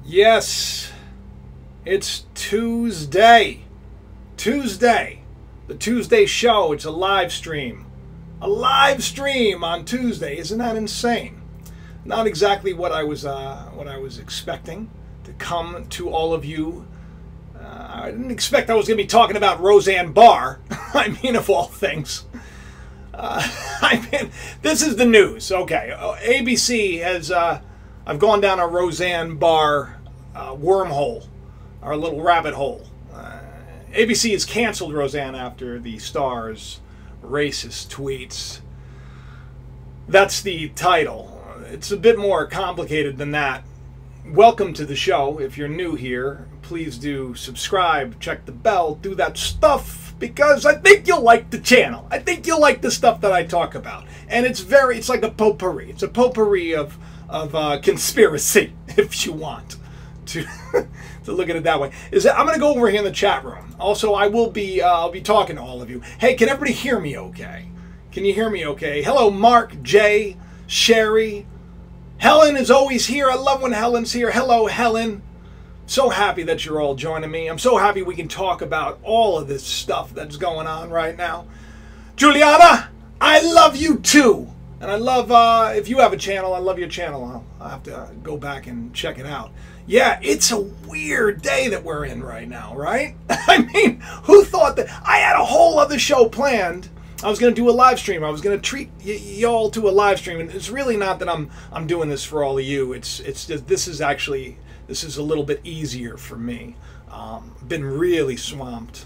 Yes, it's Tuesday. Tuesday. The Tuesday show. It's a live stream. A live stream on Tuesday. Isn't that insane? Not exactly what I was expecting to come to all of you. I didn't expect I was going to be talking about Roseanne Barr. I mean, of all things. This is the news. Okay, ABC has. I've gone down a Roseanne Barr wormhole, our little rabbit hole. ABC has canceled Roseanne after the Star's racist tweets. That's the title. It's a bit more complicated than that. Welcome to the show. If you're new here, please do subscribe, check the bell, do that stuff, because I think you'll like the channel. I think you'll like the stuff that I talk about. And it's like a potpourri. It's a potpourri of conspiracy, if you want to to look at it that way. I'm going to go over here in the chat room. Also, I'll be talking to all of you. Hey, can everybody hear me okay? Can you hear me okay? Hello, Mark, Jay, Sherry. Helen is always here. I love when Helen's here. Hello, Helen. So happy that you're all joining me. I'm so happy we can talk about all of this stuff that's going on right now. Juliana, I love you too. And I love, if you have a channel, I love your channel. I'll have to go back and check it out. Yeah, it's a weird day that we're in right now, right? I mean, who thought that? I had a whole other show planned. I was going to do a live stream. I was going to treat y'all to a live stream. And it's really not that I'm doing this for all of you. It's just, this is a little bit easier for me. Been really swamped.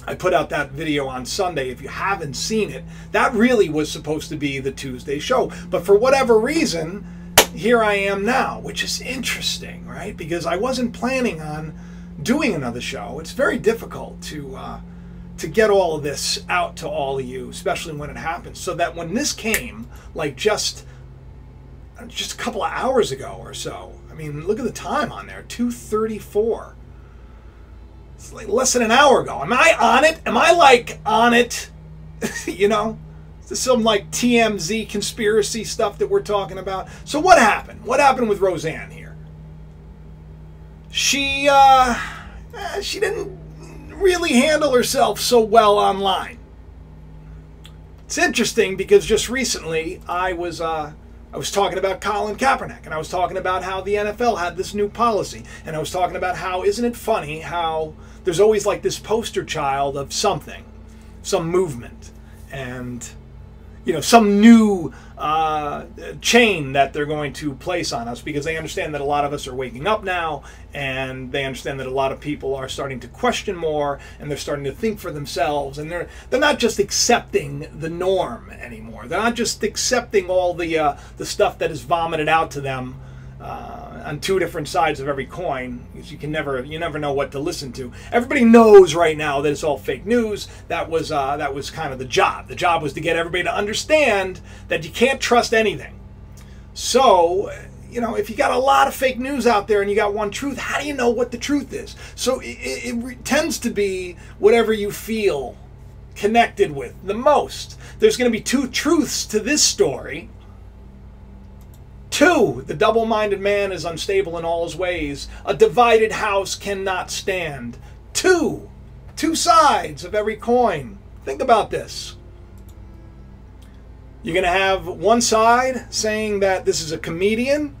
I put out that video on Sunday. If you haven't seen it, that really was supposed to be the Tuesday show. But for whatever reason, here I am now, which is interesting, right? Because I wasn't planning on doing another show. It's very difficult to get all of this out to all of you, especially when it happens. So that when this came, like just a couple of hours ago or so, I mean, look at the time on there, 2:34. It's like less than an hour ago. Am I on it? Am I like on it? You know? Is this some like TMZ conspiracy stuff that we're talking about? So what happened? What happened with Roseanne here? She didn't really handle herself so well online. It's interesting because just recently I was talking about Colin Kaepernick, and I was talking about how the NFL had this new policy, and I was talking about how, isn't it funny how there's always like this poster child of something, some movement, and you know, some new chain that they're going to place on us, because they understand that a lot of us are waking up now, and they understand that a lot of people are starting to question more, and they're starting to think for themselves, and they're not just accepting the norm anymore. They're not just accepting all the stuff that is vomited out to them on two different sides of every coin, because you never know what to listen to. Everybody knows right now that it's all fake news. That was kind of the job. The job was to get everybody to understand that you can't trust anything. So, you know, if you got a lot of fake news out there and you got one truth, how do you know what the truth is? So it tends to be whatever you feel connected with the most. There's going to be two truths to this story. 2, the double-minded man is unstable in all his ways. A divided house cannot stand. 2 sides of every coin. Think about this. You're going to have one side saying that this is a comedian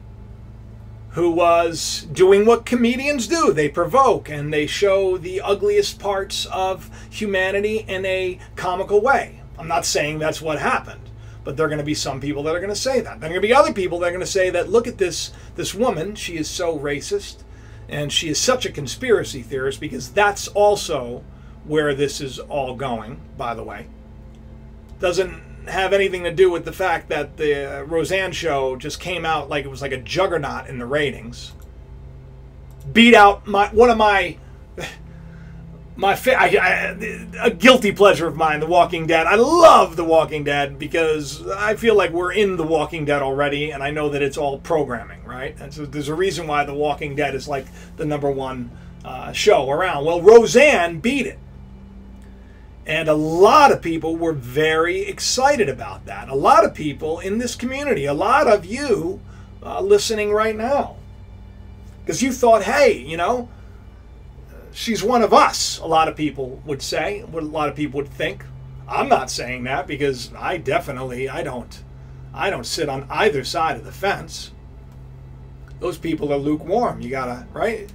who was doing what comedians do. They provoke and they show the ugliest parts of humanity in a comical way. I'm not saying that's what happened. But there are going to be some people that are going to say that. There are going to be other people that are going to say that, look at this woman, she is so racist, and she is such a conspiracy theorist, because that's also where this is all going, by the way. Doesn't have anything to do with the fact that the Roseanne show just came out like it was like a juggernaut in the ratings. Beat out one of my a guilty pleasure of mine, The Walking Dead. I love The Walking Dead because I feel like we're in The Walking Dead already, and I know that it's all programming, right? And so there's a reason why The Walking Dead is like the #1 show around. Well, Roseanne beat it. And a lot of people were very excited about that. A lot of people in this community, a lot of you listening right now. Because you thought, hey, she's one of us, a lot of people would say, what a lot of people would think. I'm not saying that because I don't sit on either side of the fence. Those people are lukewarm. You gotta, right?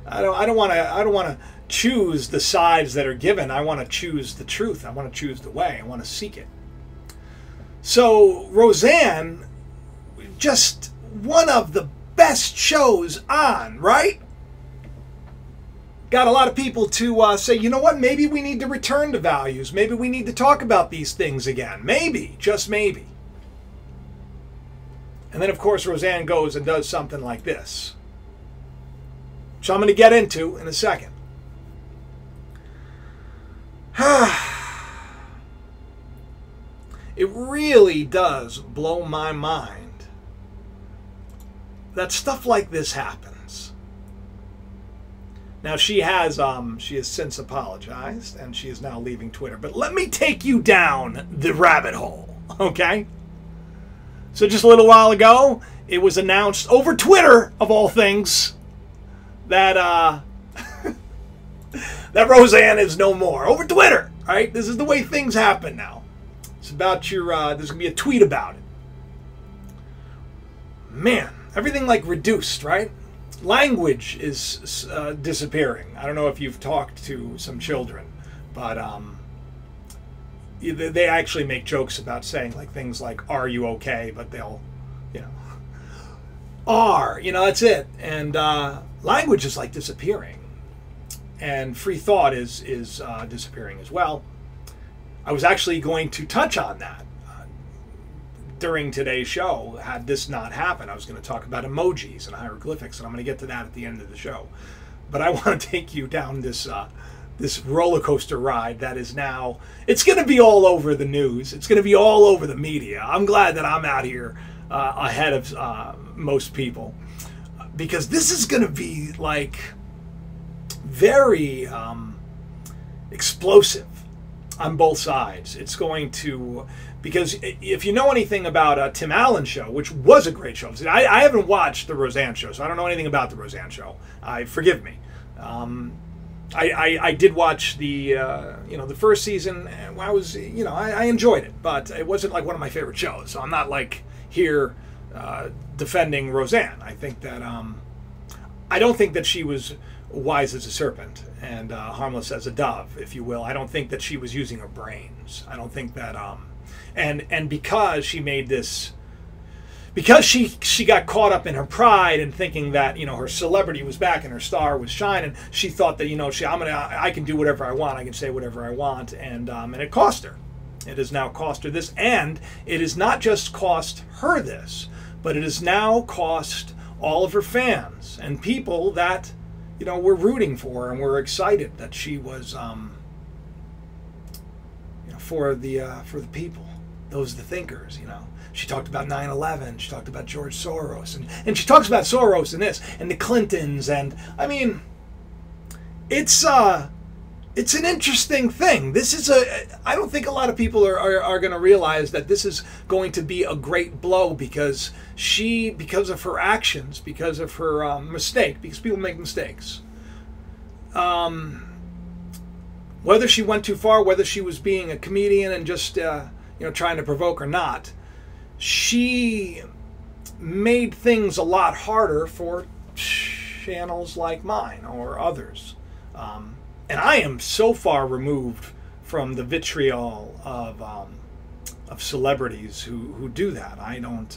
I don't want to choose the sides that are given. I want to choose the truth. I want to choose the way. I want to seek it. So Roseanne, just one of the best shows on, right? Got a lot of people to say, you know what, maybe we need to return to values. Maybe we need to talk about these things again. Maybe, just maybe. And then, of course, Roseanne goes and does something like this, which I'm going to get into in a second. It really does blow my mind that stuff like this happens. Now, she has since apologized, and she is now leaving Twitter. But let me take you down the rabbit hole, okay? So just a little while ago, it was announced over Twitter, of all things, that that Roseanne is no more. Over Twitter, right? This is the way things happen now. It's about your, there's going to be a tweet about it. Man, everything like reduced, right? Language is disappearing. I don't know if you've talked to some children, but they actually make jokes about saying like things like, are you okay? But they'll, that's it. And language is like disappearing. And free thought is disappearing as well. I was actually going to touch on that during today's show. Had this not happened, I was going to talk about emojis and hieroglyphics, and I'm going to get to that at the end of the show. But I want to take you down this roller coaster ride that is now, it's going to be all over the news. It's going to be all over the media. I'm glad that I'm out here ahead of most people, because this is going to be like very explosive on both sides. It's going to, because if you know anything about Tim Allen's show, which was a great show. I haven't watched the Roseanne show, so I don't know anything about the Roseanne show. Forgive me. I did watch the the first season. And I was I enjoyed it, but it wasn't like one of my favorite shows. So I'm not like here defending Roseanne. I think that I don't think that she was wise as a serpent and harmless as a dove, if you will. I don't think that she was using her brains. I don't think that and because she made this, because she got caught up in her pride and thinking that her celebrity was back and her star was shining, she thought that I can do whatever I want, I can say whatever I want, and it cost her. It has now cost her this, and it has not just cost her this, but it has now cost all of her fans and people that we're rooting for, and we're excited that she was for the people, those the thinkers. She talked about 9/11. She talked about George Soros, and she talks about Soros and this and the Clintons, and I mean, it's an interesting thing. This is I don't think a lot of people are going to realize that this is going to be a great blow, because of her actions, because of her mistake, because people make mistakes. Whether she went too far, whether she was being a comedian and just trying to provoke or not, she made things a lot harder for channels like mine or others. And I am so far removed from the vitriol of celebrities who do that. I don't.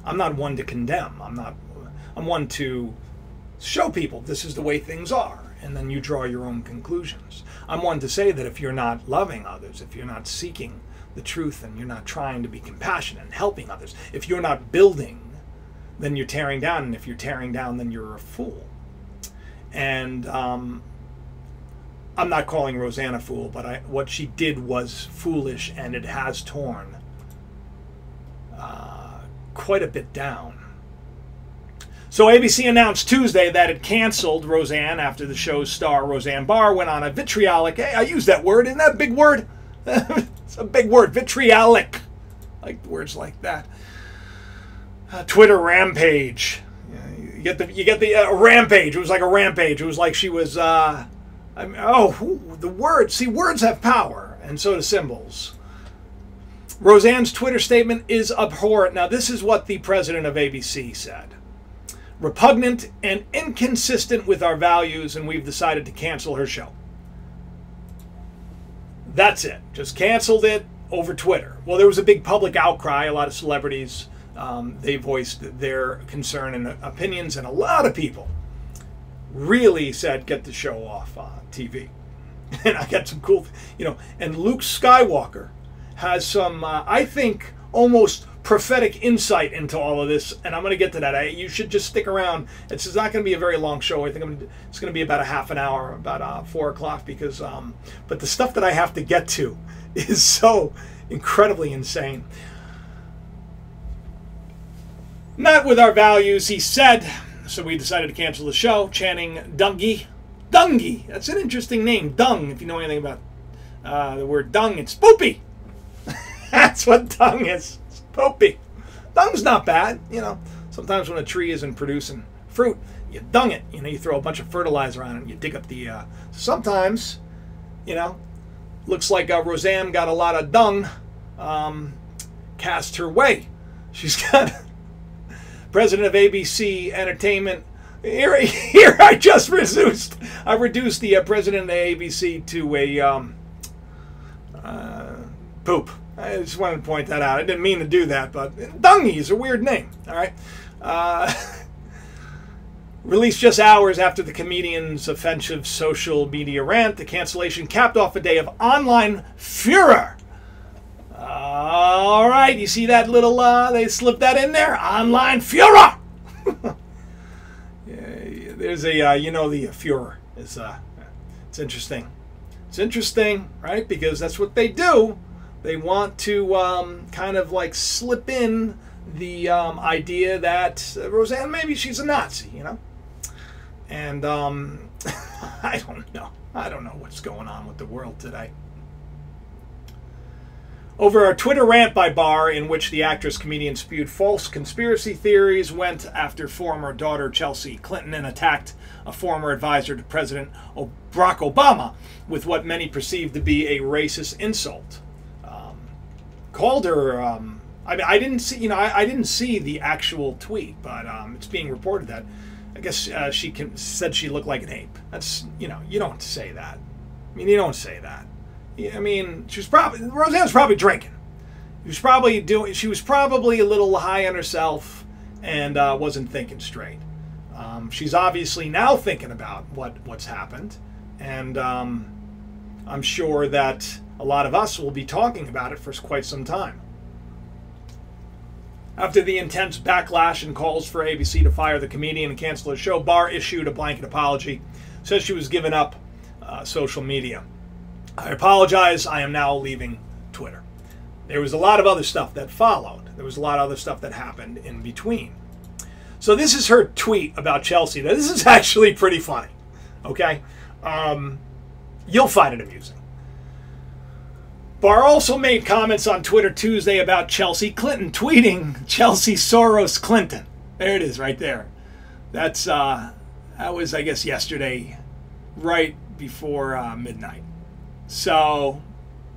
I'm not one to condemn. I'm one to show people this is the way things are, and then you draw your own conclusions. I'm one to say that if you're not loving others, if you're not seeking the truth, and you're not trying to be compassionate and helping others, if you're not building, then you're tearing down, and if you're tearing down, then you're a fool. And I'm not calling Roseanne a fool, but what she did was foolish, and it has torn quite a bit down. So ABC announced Tuesday that it canceled Roseanne after the show's star, Roseanne Barr, went on a vitriolic, hey, I use that word, isn't that a big word? It's a big word, vitriolic. I like words like that. Twitter rampage. You get the rampage. It was like a rampage. It was like she was. The words. See, words have power, and so do symbols. Roseanne's Twitter statement is abhorrent. Now, this is what the president of ABC said. Repugnant and inconsistent with our values, and we've decided to cancel her show. That's it. Just canceled it over Twitter. Well, there was a big public outcry. A lot of celebrities, they voiced their concern and opinions, and a lot of people really said, get the show off TV. And I got some cool, and Luke Skywalker has some, I think, almost prophetic insight into all of this, and I'm going to get to that. You should just stick around. It's not going to be a very long show. I think it's going to be about a half an hour, about 4 o'clock, because, but the stuff that I have to get to is so incredibly insane. Not with our values, he said, so we decided to cancel the show, chanting Dungy. Dungy! That's an interesting name, dung, if you know anything about the word dung. It's poopy! That's what dung is. It's poopy. Dung's not bad, Sometimes when a tree isn't producing fruit, you dung it. You throw a bunch of fertilizer on it and you dig up the... sometimes, looks like Roseanne got a lot of dung cast her way. She's got... President of ABC Entertainment. Here I just reduced the president of ABC to a poop. I just wanted to point that out. I didn't mean to do that, but Dungy is a weird name. All right. Released just hours after the comedian's offensive social media rant, the cancellation capped off a day of online furor. All right, you see that little, they slipped that in there? Online furor! There's a, the furor is, it's interesting. It's interesting, right? Because that's what they do. They want to kind of like slip in the idea that Roseanne, maybe she's a Nazi, And I don't know. I don't know what's going on with the world today. Over a Twitter rant by Barr in which the actress-comedian spewed false conspiracy theories, went after former daughter Chelsea Clinton, and attacked a former advisor to President Barack Obama with what many perceived to be a racist insult. Called her. I didn't see. I didn't see the actual tweet, but it's being reported that I guess she said she looked like an ape. That's you don't say that. I mean, you don't say that. I mean, Roseanne was probably drinking. She was probably a little high on herself and wasn't thinking straight. She's obviously now thinking about what's happened, and I'm sure that a lot of us will be talking about it for quite some time. After the intense backlash and calls for ABC to fire the comedian and cancel the show, Barr issued a blanket apology, says she was giving up social media. I apologize. I am now leaving Twitter. There was a lot of other stuff that followed. There was a lot of other stuff that happened in between. So this is her tweet about Chelsea. Now, this is actually pretty funny. Okay? You'll find it amusing. Barr also made comments on Twitter Tuesday about Chelsea Clinton, tweeting Chelsea Soros Clinton. There it is right there. That was, I guess, yesterday, right before midnight. So,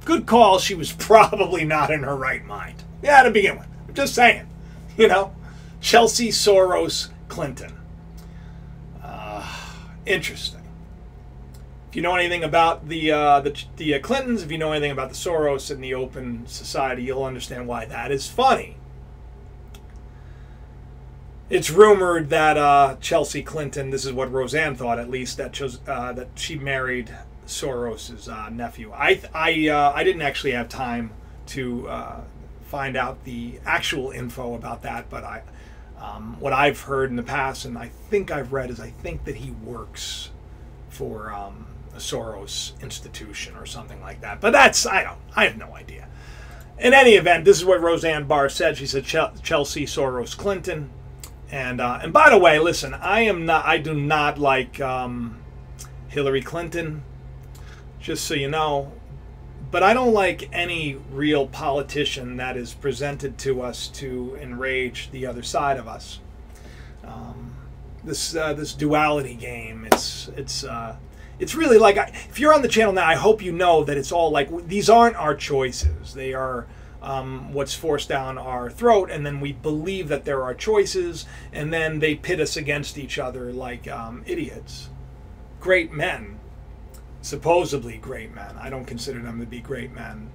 good call. She was probably not in her right mind. Yeah, to begin with. I'm just saying. Chelsea Soros Clinton. Interesting. If you know anything about the Clintons, if you know anything about the Soros and the open society, you'll understand why that is funny. It's rumored that Chelsea Clinton, this is what Roseanne thought at least, that she married Soros's nephew. I didn't actually have time to find out the actual info about that, but what I've heard in the past, and I think I've read, is I think that he works for a Soros institution or something like that. But I have no idea. In any event, this is what Roseanne Barr said. She said Chelsea Soros Clinton, and by the way, listen, I do not like Hillary Clinton, just so you know, but I don't like any real politician that is presented to us to enrage the other side of us. this duality game. It's really like, if you're on the channel now, I hope you know that it's all like, these aren't our choices. They are what's forced down our throat, and then we believe that there are choices, and then they pit us against each other like idiots. Great men, supposedly great men, I don't consider them to be great men,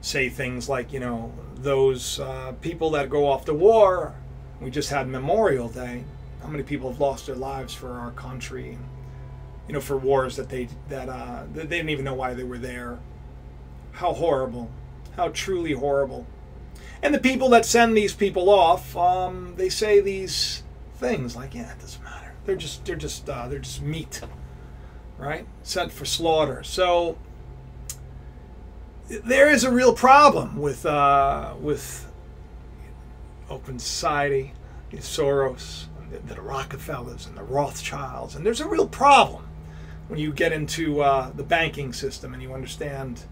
say things like, you know, those people that go off to war. We just had Memorial Day. How many people have lost their lives for our country? You know, for wars that they didn't even know why they were there. How horrible. How truly horrible. And the people that send these people off, they say these things like, yeah, it doesn't matter. They're just meat, right? Sent for slaughter. So there is a real problem with open society, the Soros, the Rockefellers, and the Rothschilds, and there's a real problem when you get into the banking system and you understand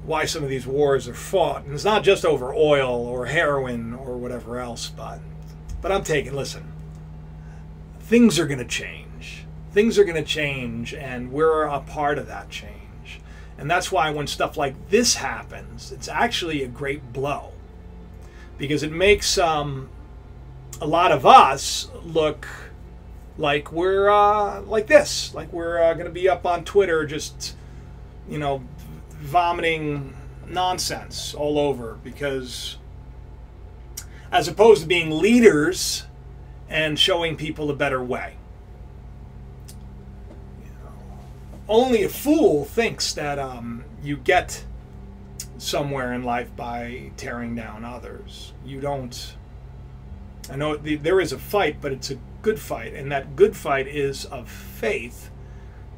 why some of these wars are fought. And it's not just over oil or heroin or whatever else, but listen, things are going to change. Things are going to change, and we're a part of that change. And that's why when stuff like this happens, it's actually a great blow, because it makes a lot of us look like we're like this, like we're going to be up on Twitter just, you know, vomiting nonsense all over, because as opposed to being leaders and showing people a better way. You know, only a fool thinks that you get somewhere in life by tearing down others. You don't. I know there is a fight, but it's a good fight, and that good fight is of faith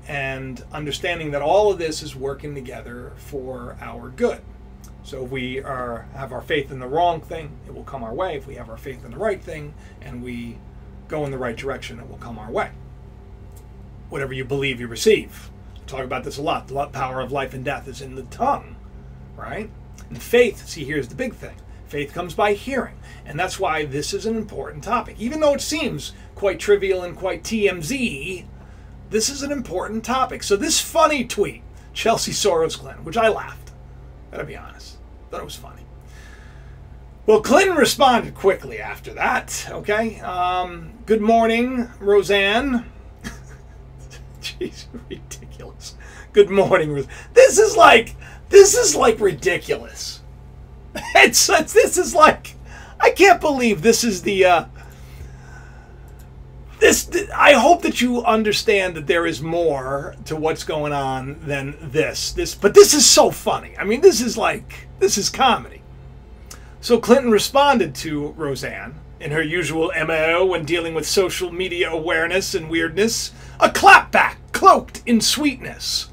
and understanding that all of this is working together for our good. So if we have our faith in the wrong thing, it will come our way. If we have our faith in the right thing and we go in the right direction, it will come our way. Whatever you believe, you receive. I talk about this a lot. The power of life and death is in the tongue, right? And faith, see, here's the big thing. Faith comes by hearing. And that's why this is an important topic. Even though it seems quite trivial and quite TMZ, this is an important topic. So this funny tweet, Chelsea Soros Clinton, which I laughed, gotta be honest, thought it was funny. Well, Clinton responded quickly after that, okay? Good morning, Roseanne. Jeez, ridiculous. Good morning, Roseanne. This is like ridiculous. This is like, I can't believe this is the, I hope that you understand that there is more to what's going on than this. But this is so funny. I mean, this is comedy. So Clinton responded to Roseanne in her usual MO when dealing with social media awareness and weirdness. A clapback cloaked in sweetness.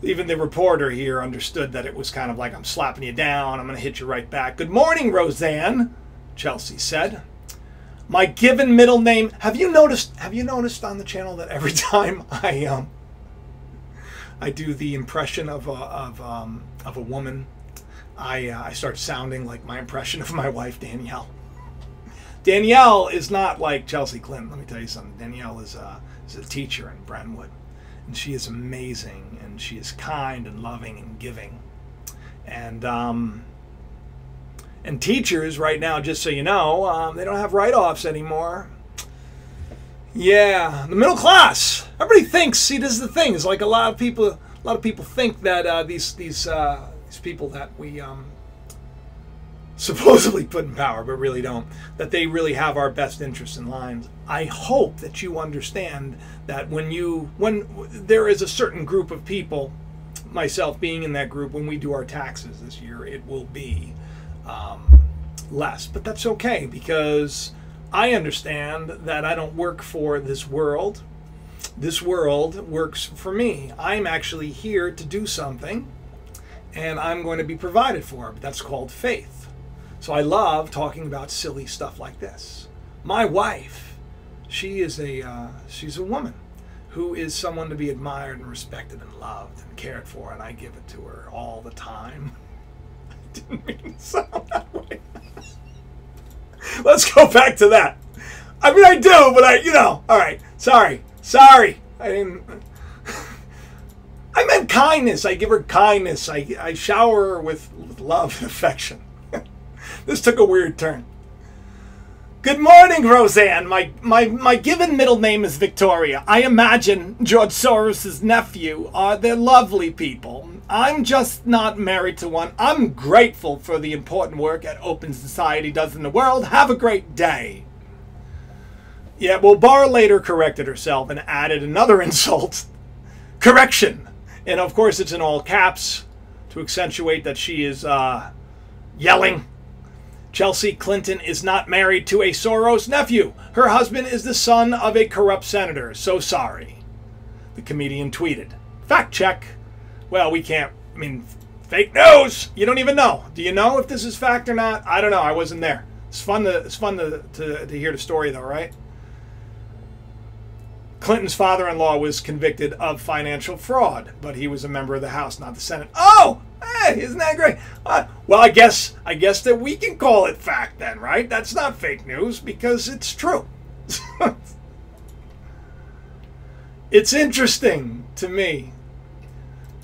Even the reporter here understood that it was kind of like, I'm slapping you down, I'm going to hit you right back. Good morning, Roseanne, Chelsea said. My given middle name. Have you noticed on the channel that every time I do the impression of a woman, I start sounding like my impression of my wife, Danielle. Danielle is not like Chelsea Clinton. Let me tell you something. Danielle is a teacher in Brentwood. And she is amazing, and she is kind and loving and giving. And teachers right now, just so you know, they don't have write-offs anymore. Yeah, the middle class. Everybody thinks. See, this is the thing. It's like a lot of people think that these people that we supposedly put in power, but really don't, that they really have our best interests in mind. I hope that you understand that when there is a certain group of people, myself being in that group, when we do our taxes this year, it will be less. But that's okay, because I understand that I don't work for this world. This world works for me. I'm actually here to do something, and I'm going to be provided for. That's called faith. So I love talking about silly stuff like this. My wife, she's a woman who is someone to be admired and respected and loved and cared for, and I give it to her all the time. I didn't mean to sound that way. Let's go back to that. I mean, I do, but all right. Sorry. I didn't. I meant kindness. I give her kindness. I shower her with love and affection. This took a weird turn. Good morning, Roseanne. My given middle name is Victoria. I imagine George Soros' nephew. They're lovely people. I'm just not married to one. I'm grateful for the important work that Open Society does in the world. Have a great day. Yeah, well, Barr later corrected herself and added another insult. Correction. And of course it's in all caps to accentuate that she is yelling. Chelsea Clinton is not married to a Soros nephew. Her husband is the son of a corrupt senator. So sorry. The comedian tweeted. Fact check. Well, we can't. I mean, fake news. You don't even know. Do you know if this is fact or not? I don't know. I wasn't there. It's fun to hear the story though, right? Clinton's father-in-law was convicted of financial fraud, but he was a member of the House, not the Senate. Oh, hey, isn't that great? Well, I guess that we can call it fact then, right? That's not fake news because it's true. It's interesting to me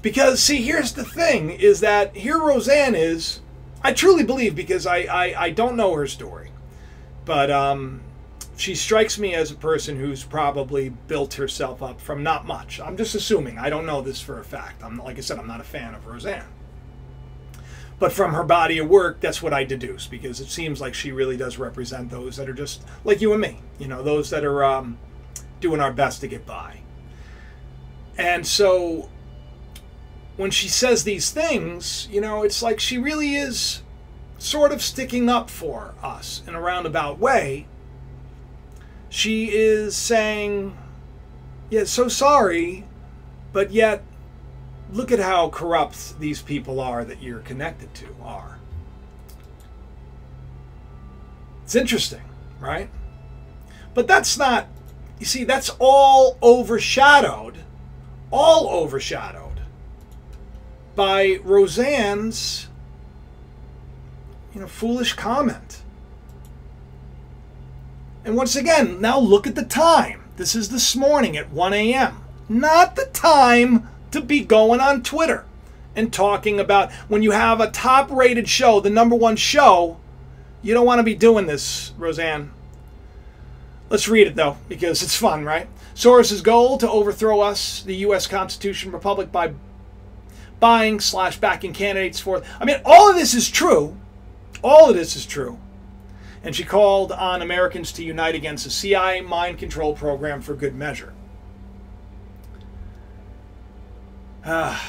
because, see, here's the thing: is that here Roseanne is. I truly believe, because I don't know her story, but she strikes me as a person who's probably built herself up from not much. I'm just assuming. I don't know this for a fact. Like I said, I'm not a fan of Roseanne. But from her body of work, that's what I deduce, because it seems like she really does represent those that are just like you and me. You know, those that are doing our best to get by. And so when she says these things, you know, it's like she really is sort of sticking up for us in a roundabout way. She is saying, yeah, so sorry, but yet look at how corrupt these people are that you're connected to are. It's interesting, right? But that's not, you see, that's all overshadowed by Roseanne's, foolish comment. And once again, now look at the time. This is this morning at 1 a.m. Not the time to be going on Twitter and talking about, when you have a top-rated show, the #1 show, you don't want to be doing this, Roseanne. Let's read it, though, because it's fun, right? Soros' goal to overthrow us, the U.S. Constitution, Republic, by buying/backing candidates for... I mean, all of this is true. All of this is true. And she called on Americans to unite against the CIA mind control program for good measure. As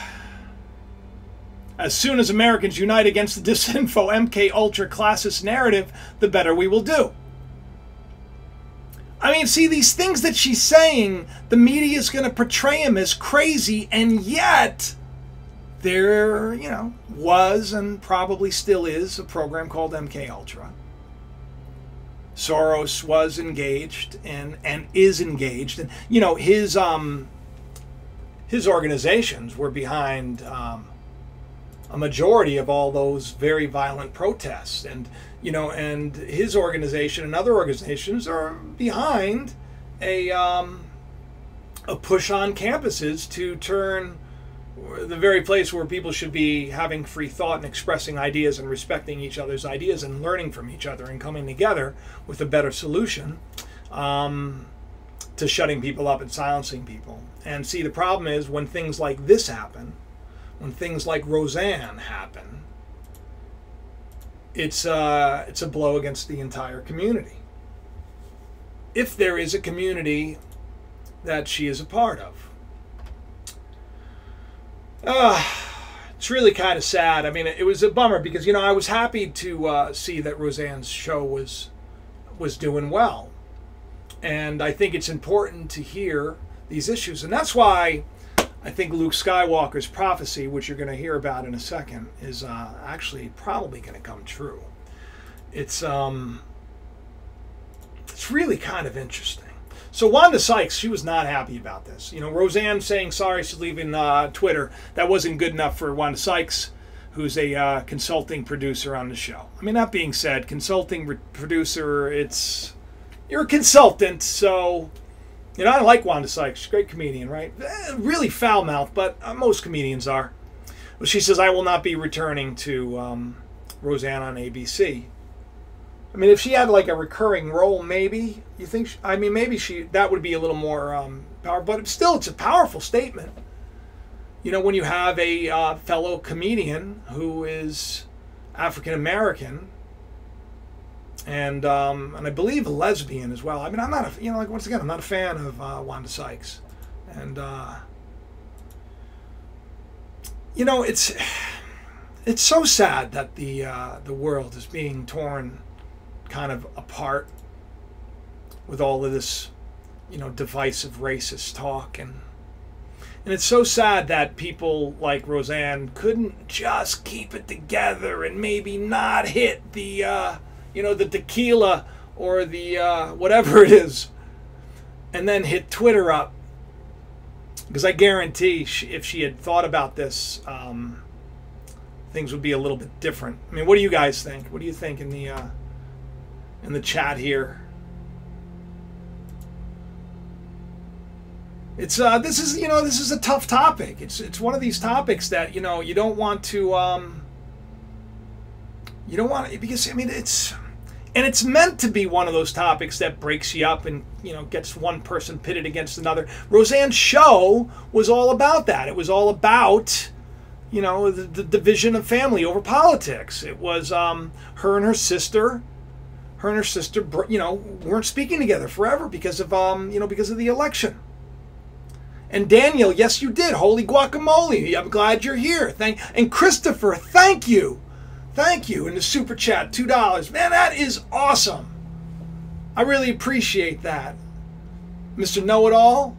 soon as Americans unite against the disinfo MK Ultra classist narrative, the better we will do. I mean, see, these things that she's saying, the media is going to portray him as crazy, and yet there, was and probably still is a program called MK Ultra. Soros was engaged and is engaged, and his organizations were behind a majority of all those very violent protests, and his organization and other organizations are behind a push on campuses to turn the very place where people should be having free thought and expressing ideas and respecting each other's ideas and learning from each other and coming together with a better solution to shutting people up and silencing people. And see, the problem is when things like this happen, when things like Roseanne happen, it's a blow against the entire community. If there is a community that she is a part of. It's really kind of sad. I mean, it was a bummer because, I was happy to see that Roseanne's show was doing well. And I think it's important to hear these issues. And that's why I think Luke Skywalker's prophecy, which you're going to hear about in a second, is actually probably going to come true. It's really kind of interesting. So Wanda Sykes, she was not happy about this. Roseanne saying sorry, she's leaving Twitter. That wasn't good enough for Wanda Sykes, who's a consulting producer on the show. I mean, that being said, consulting producer, it's, you're a consultant, so, you know, I like Wanda Sykes. She's a great comedian, right? Really foul-mouthed, but most comedians are. Well, she says, I will not be returning to Roseanne on ABC. I mean, if she had like a recurring role, maybe, you think, I mean, maybe that would be a little more power, but still, it's a powerful statement. You know, when you have a fellow comedian who is African-American, and I believe a lesbian as well. I mean, I'm not a, you know, like, once again, I'm not a fan of Wanda Sykes, and you know, it's so sad that the world is being torn kind of apart with all of this, you know, divisive racist talk, and it's so sad that people like Roseanne couldn't just keep it together and maybe not hit the you know, the tequila or the whatever it is, and then hit Twitter up. Because I guarantee if she had thought about this, things would be a little bit different. I mean, what do you guys think? What do you think in the chat here? It's this is, you know, this is a tough topic. It's one of these topics that, you know, you don't want to because, I mean, it's meant to be one of those topics that breaks you up and, you know, gets one person pitted against another. Roseanne's show was all about that. It was all about, you know, the division of family over politics. It was her and her sister, you know, weren't speaking together forever because of you know, because of the election. And Daniel, yes, you did. Holy guacamole! I'm glad you're here. And Christopher, thank you. Thank you in the super chat, $2. Man, that is awesome. I really appreciate that. Mr. Know-It-All,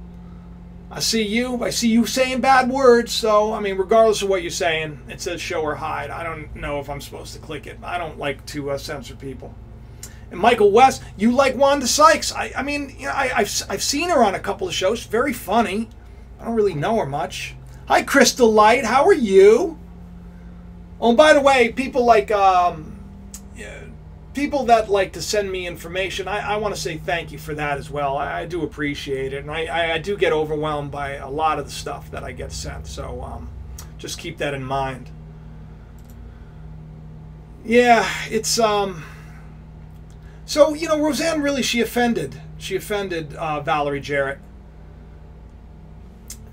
I see you. I see you saying bad words. So, I mean, regardless of what you're saying, it says show or hide. I don't know if I'm supposed to click it. I don't like to censor people. And Michael West, you like Wanda Sykes. I mean, you know, I've seen her on a couple of shows. Very funny. I don't really know her much. Hi, Crystal Light. How are you? Oh, and by the way, people like people that like to send me information, I want to say thank you for that as well. I do appreciate it, and I do get overwhelmed by a lot of the stuff that I get sent. So just keep that in mind. Yeah, it's so, you know, Roseanne really, she offended Valerie Jarrett,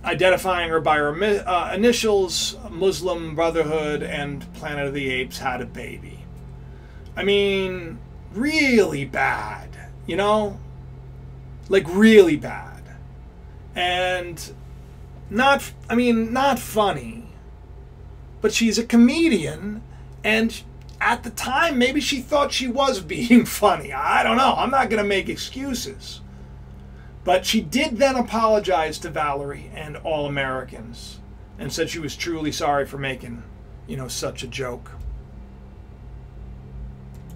identifying her by her initials, Muslim Brotherhood, and Planet of the Apes had a baby. I mean, really bad, you know? Like, really bad. And not funny. But she's a comedian, and at the time, maybe she thought she was being funny. I don't know. I'm not going to make excuses. But she did then apologize to Valerie and all Americans and said she was truly sorry for making, you know, such a joke.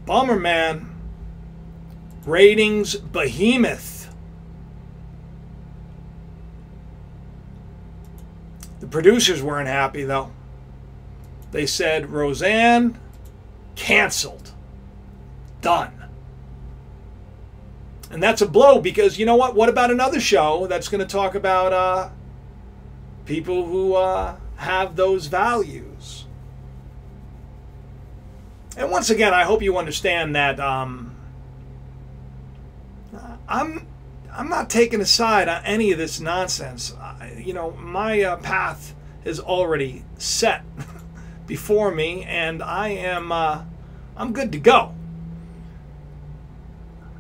Bummer, man. Ratings behemoth. The producers weren't happy, though. They said, Roseanne, canceled. Done. And that's a blow because, you know what? What about another show that's going to talk about people who have those values? And once again, I hope you understand that I'm not taking a side on any of this nonsense. You know, my path is already set before me, and I'm good to go.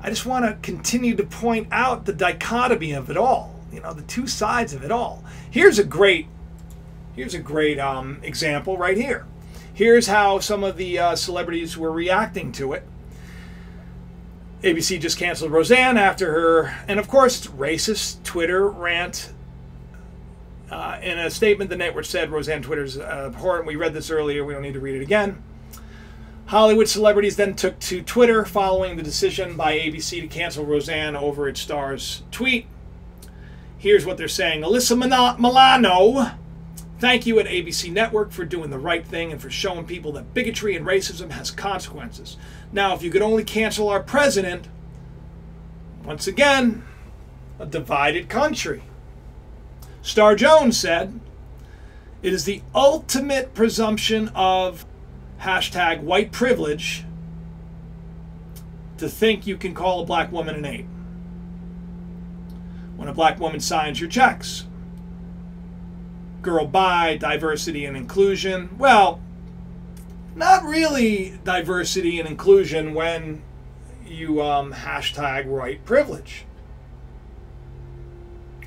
I just want to continue to point out the dichotomy of it all. You know, the two sides of it all. Here's a great example right here. Here's how some of the celebrities were reacting to it. ABC just canceled Roseanne after her, and of course, it's racist Twitter rant. In a statement, the network said Roseanne Twitter's abhorrent. We read this earlier. We don't need to read it again. Hollywood celebrities then took to Twitter following the decision by ABC to cancel Roseanne over its star's tweet. Here's what they're saying. Alyssa Milano, thank you at ABC Network for doing the right thing and for showing people that bigotry and racism has consequences. Now, if you could only cancel our president, Once again, a divided country. Star Jones said, it is the ultimate presumption of hashtag white privilege to think you can call a black woman an ape when a black woman signs your checks. Girl bi, diversity and inclusion. Well, not really diversity and inclusion when you hashtag white privilege.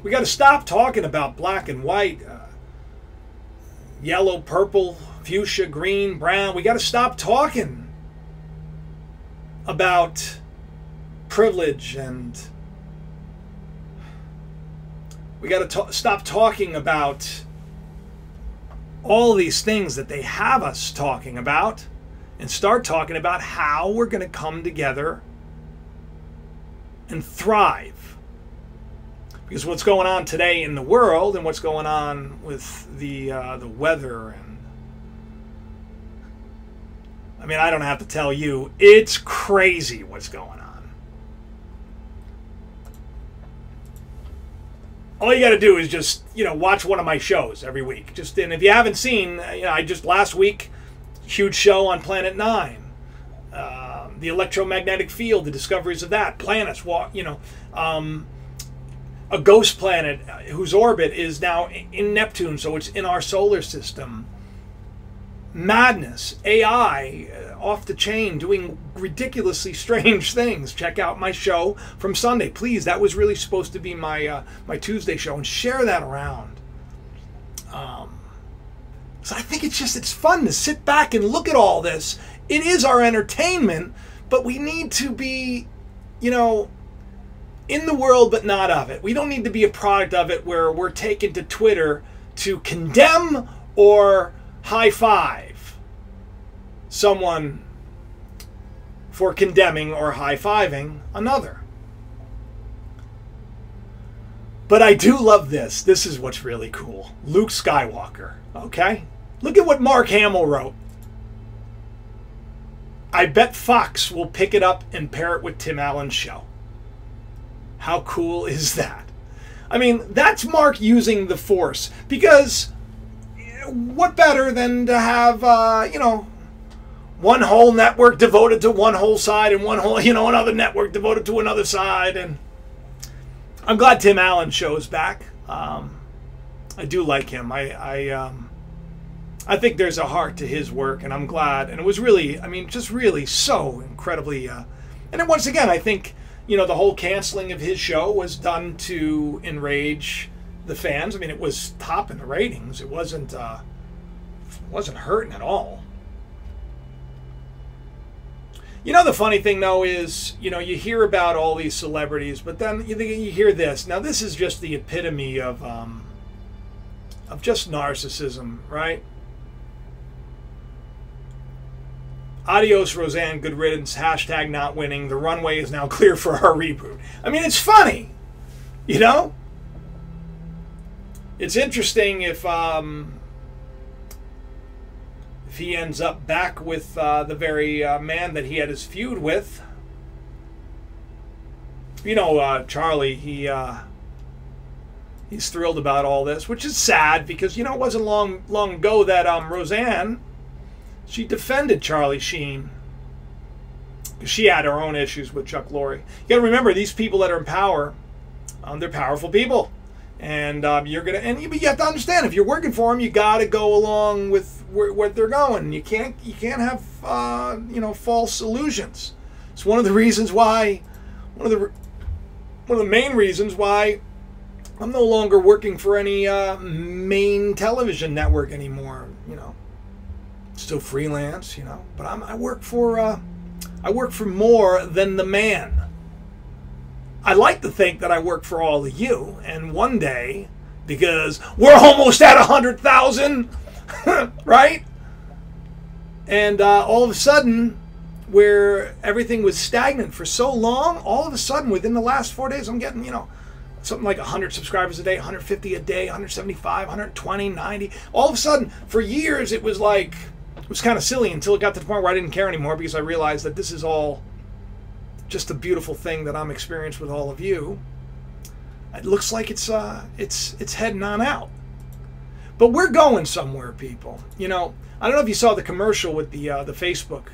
We got to stop talking about black and white, yellow, purple, fuchsia, green, brown. We got to stop talking about privilege, and we got to stop talking about all these things that they have us talking about and start talking about how we're going to come together and thrive. Because what's going on today in the world and what's going on with the weather, and I mean, I don't have to tell you, it's crazy what's going on. All you got to do is just, watch one of my shows every week. And if you haven't seen, I just last week, huge show on Planet 9. The electromagnetic field, the discoveries of that, planets, a ghost planet whose orbit is now in Neptune, so it's in our solar system. Madness, AI, off the chain, doing ridiculously strange things. Check out my show from Sunday. Please, that was really supposed to be my Tuesday show, and share that around. So I think it's fun to sit back and look at all this. It is our entertainment, but we need to be, in the world, but not of it. We don't need to be a product of it where we're taken to Twitter to condemn or high five someone for condemning or high fiving another. But I do love this. This is what's really cool. Luke Skywalker, okay? Look at what Mark Hamill wrote. I bet Fox will pick it up and pair it with Tim Allen's show. How cool is that? I mean, that's Mark using the Force, because what better than to have, one whole network devoted to one whole side and one whole, another network devoted to another side. And I'm glad Tim Allen's show's back. I do like him. I think there's a heart to his work, and I'm glad. And it was really, just really so incredibly. And then once again, I think, the whole canceling of his show was done to enrage the fans. I mean, it was top in the ratings. It wasn't hurting at all. The funny thing, though, is, you hear about all these celebrities, but then you hear this. Now, this is just the epitome of just narcissism, right? Adios, Roseanne, good riddance, hashtag not winning. The runway is now clear for our reboot. I mean, it's funny, It's interesting if he ends up back with the very man that he had his feud with. Charlie, he's thrilled about all this, which is sad because, it wasn't long ago that Roseanne, she defended Charlie Sheen because she had her own issues with Chuck Lorre. You got to remember, these people that are in power, they're powerful people, and you have to understand, if you're working for them, you got to go along with where they're going. You can't have false illusions. It's one of the reasons why, one of the main reasons why I'm no longer working for any main television network anymore. Still freelance, but I work for more than the man. I like to think that I work for all of you, and one day, because we're almost at 100,000, right? And all of a sudden, where everything was stagnant for so long, all of a sudden, within the last 4 days, I'm getting, something like 100 subscribers a day, 150 a day, 175, 120, 90. All of a sudden, for years, it was kind of silly until it got to the point where I didn't care anymore, because I realized that this is all just a beautiful thing that I'm experiencing with all of you. It looks like it's heading on out. But we're going somewhere, people. You know, I don't know if you saw the commercial with the Facebook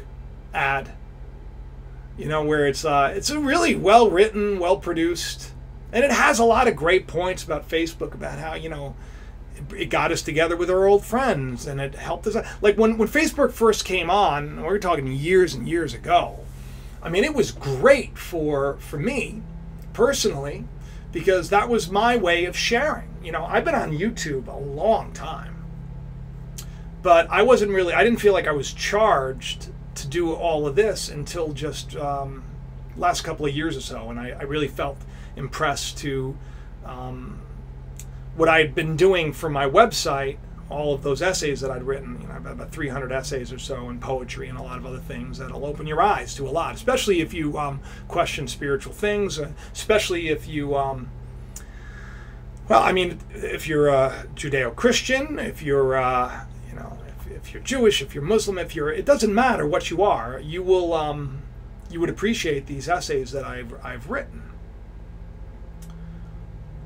ad. You know, where it's a really well written, well produced, and it has a lot of great points about Facebook, about how, you know, it got us together with our old friends and it helped us. Like when Facebook first came on, we're talking years and years ago. I mean, it was great for me personally, because that was my way of sharing. You know, I've been on YouTube a long time, but I didn't feel like I was charged to do all of this until just last couple of years or so, and I really felt impressed to what I'd been doing for my website, all of those essays that I'd written. You know, about 300 essays or so, and poetry and a lot of other things that'll open your eyes to a lot, especially if you question spiritual things, especially if you, well, I mean, if you're a Judeo-Christian, if you're, you know, if you're Jewish, if you're Muslim, it doesn't matter what you are, you would appreciate these essays that I've written.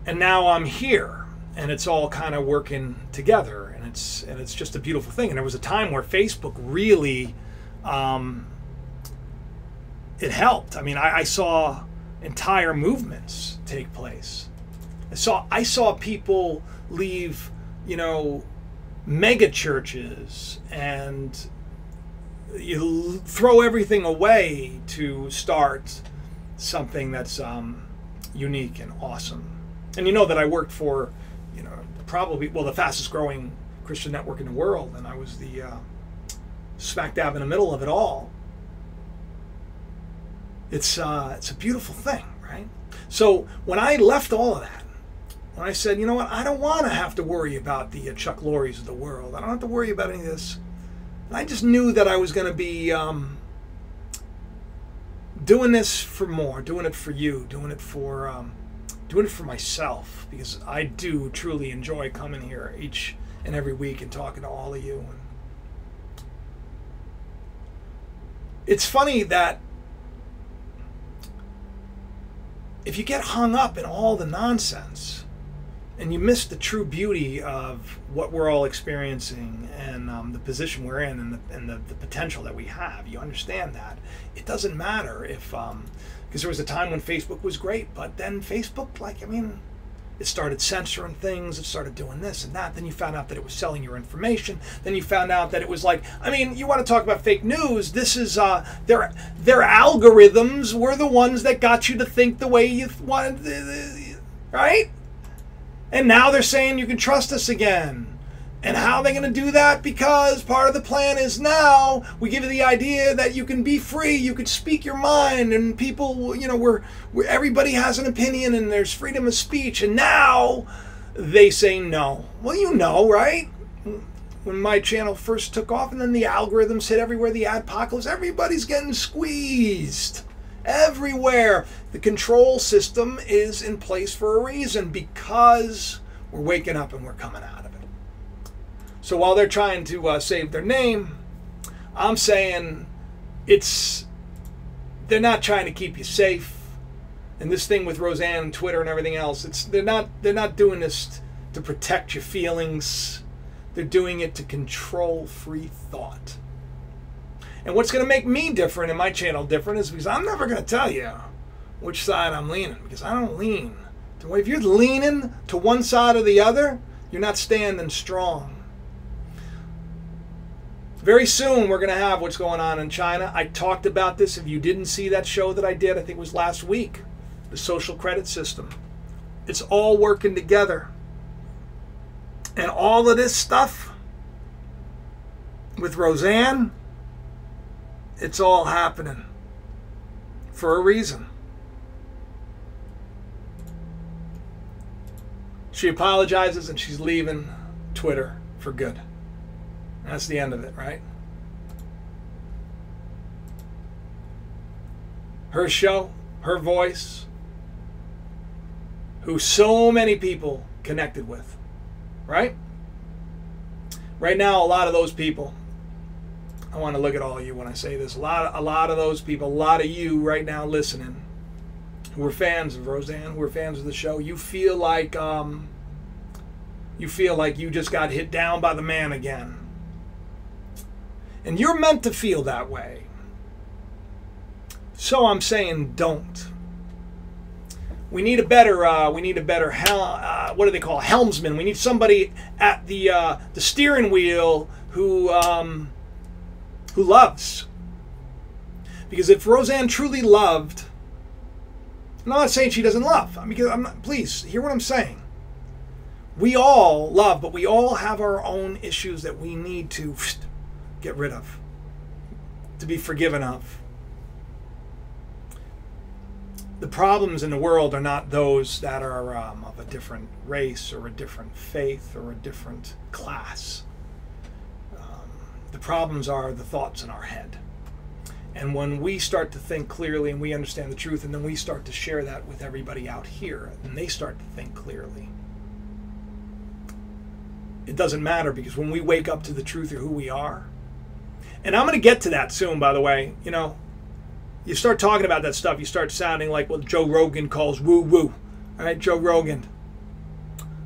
And now I'm here, and it's all kind of working together, and it's just a beautiful thing. And there was a time where Facebook really, it helped. I mean, I saw entire movements take place. I saw people leave, you know, mega churches, and you throw everything away to start something that's unique and awesome. And you know that I worked for, you know, probably, well, the fastest growing Christian network in the world, and I was the smack dab in the middle of it all. It's a beautiful thing, right? So when I left all of that, when I said, you know what, I don't want to have to worry about the Chuck Lorre's of the world. I don't have to worry about any of this. And I just knew that I was going to be doing this for more, doing it for you, doing it for myself, because I do truly enjoy coming here each and every week and talking to all of you. And it's funny that if you get hung up in all the nonsense and you miss the true beauty of what we're all experiencing and the position we're in and the potential that we have, you understand that. It doesn't matter if, because there was a time when Facebook was great, but then Facebook, like, I mean, it started censoring things, it started doing this and that, then you found out that it was selling your information, then you found out that it was like, I mean, you want to talk about fake news, this is, their algorithms were the ones that got you to think the way you wanted, right? And now they're saying you can trust us again. And how are they going to do that? Because part of the plan is now we give you the idea that you can be free, you can speak your mind, and people, you know, everybody has an opinion and there's freedom of speech. And now they say no. Well, you know, right? When my channel first took off and then the algorithms hit everywhere, the adpocalypse, everybody's getting squeezed. Everywhere. The control system is in place for a reason, because we're waking up and we're coming out of it. So while they're trying to save their name, I'm saying they're not trying to keep you safe. And this thing with Roseanne and Twitter and everything else, they're not doing this to protect your feelings. They're doing it to control free thought. And what's going to make me different and my channel different is because I'm never going to tell you which side I'm leaning, because I don't lean. If you're leaning to one side or the other, you're not standing strong. Very soon we're going to have what's going on in China. I talked about this. If you didn't see that show that I did, I think it was last week, the social credit system. It's all working together. And all of this stuff with Roseanne, it's all happening for a reason. She apologizes and she's leaving Twitter for good. That's the end of it, right? Her show, her voice, who so many people connected with, right? Right now, a lot of those people I want to look at all of you when I say this. A lot of those people, a lot of you right now listening, who are fans of Roseanne, who are fans of the show, you feel like you just got hit down by the man again. And you're meant to feel that way. So I'm saying don't. We need a better what do they call helmsman? We need somebody at the steering wheel who loves. Because if Roseanne truly loved, I'm not saying she doesn't love. I mean, please hear what I'm saying. We all love, but we all have our own issues that we need to get rid of, to be forgiven of. The problems in the world are not those that are of a different race or a different faith or a different class. The problems are the thoughts in our head. And when we start to think clearly and we understand the truth, and then we start to share that with everybody out here, and they start to think clearly, it doesn't matter, because when we wake up to the truth of who we are, and I'm going to get to that soon, by the way, you know, you start talking about that stuff, you start sounding like what Joe Rogan calls woo-woo. All right, Joe Rogan.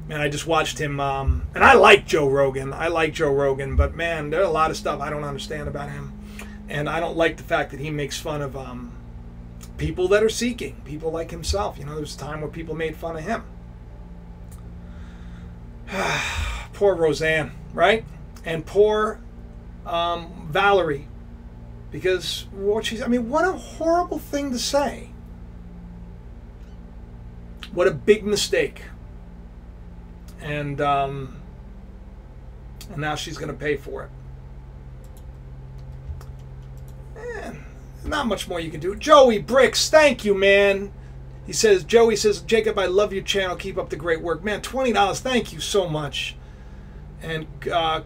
Man, I just watched him, and I like Joe Rogan. But man, there's a lot of stuff I don't understand about him. And I don't like the fact that he makes fun of people that are seeking, people like himself. You know, there's a time where people made fun of him. Poor Roseanne, right? And poor Valerie. Because what a horrible thing to say. What a big mistake. And now she's going to pay for it. Man, there's not much more you can do. Joey Bricks, thank you, man. Joey says, Jacob, I love your channel. Keep up the great work. Man, $20, thank you so much. And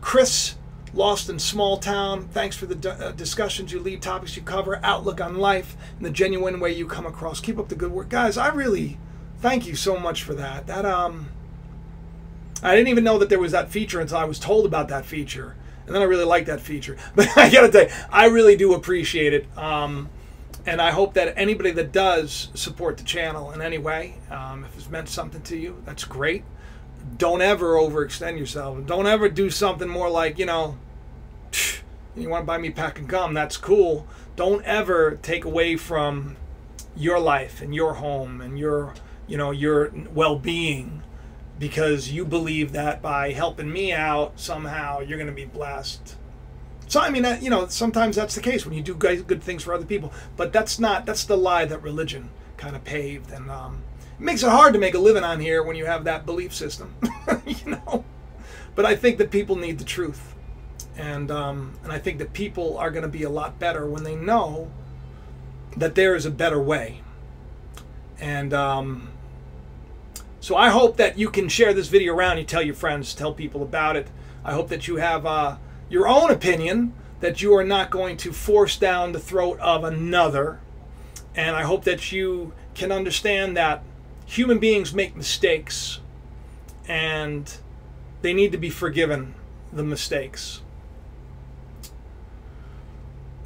Chris, Lost in Small Town, thanks for the discussions you lead, topics you cover, outlook on life, and the genuine way you come across. Keep up the good work. Guys, I really thank you so much for that. I didn't even know that there was that feature until I was told about that feature. And then I really like that feature. But I gotta tell you, I really do appreciate it. And I hope that anybody that does support the channel in any way, if it's meant something to you, that's great. Don't ever overextend yourself. Don't ever do something more like, you know, you want to buy me a pack of gum, that's cool. Don't ever take away from your life and your home and your well-being, because you believe that by helping me out, somehow you're going to be blessed. So, I mean, you know, sometimes that's the case when you do good things for other people. But that's the lie that religion kind of paved. And it makes it hard to make a living on here when you have that belief system, you know. But I think that people need the truth. And I think that people are going to be a lot better when they know that there is a better way. And so I hope that you can share this video around. You tell your friends, tell people about it. I hope that you have your own opinion, that you are not going to force down the throat of another. And I hope that you can understand that human beings make mistakes, and they need to be forgiven the mistakes.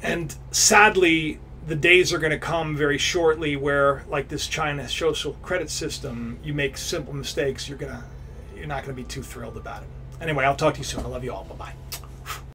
And sadly, the days are going to come very shortly where, like this China social credit system, you make simple mistakes, you're not going to be too thrilled about it. Anyway, I'll talk to you soon. I love you all. Bye-bye.